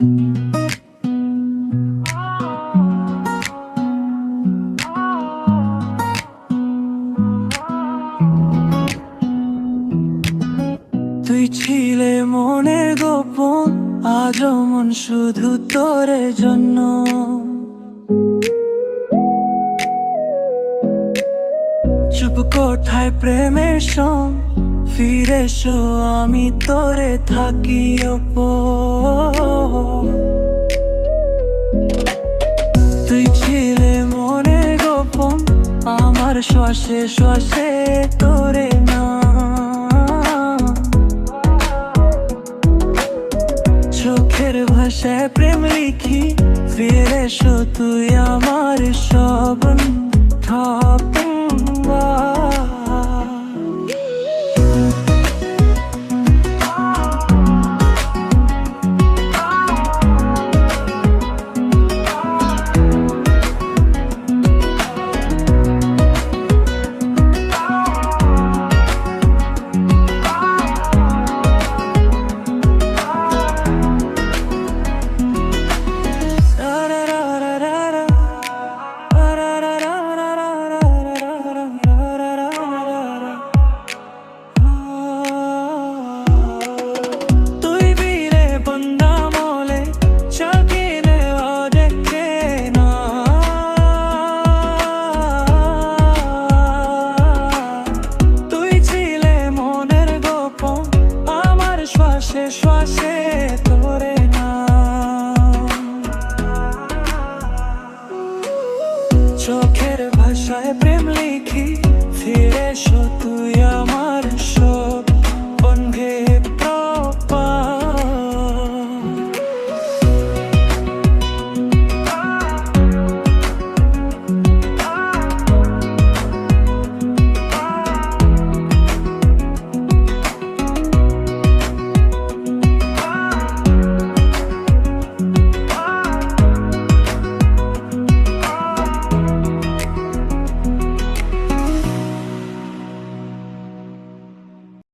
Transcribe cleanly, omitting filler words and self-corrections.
তুই ছিলে মনে গোপন, আজও মন শুধু তোরে জন্য। চুপ কোঠায় প্রেমের সং, ফিরে এসো আমি তোরে থাকি ওপর। তুই ছিলে মনে গোপন, আমার শ্বাসে শ্বাসে তোরে না। চোখের ভাষায় প্রেম লিখি, ফিরে এসো তুই আমার স্বপ্ন থাকবা। শ্বাসে শ্বাসে তোরে নাম, চোখের ভাষায় প্রেম লিখি, ফিরে এসো তুই আমার।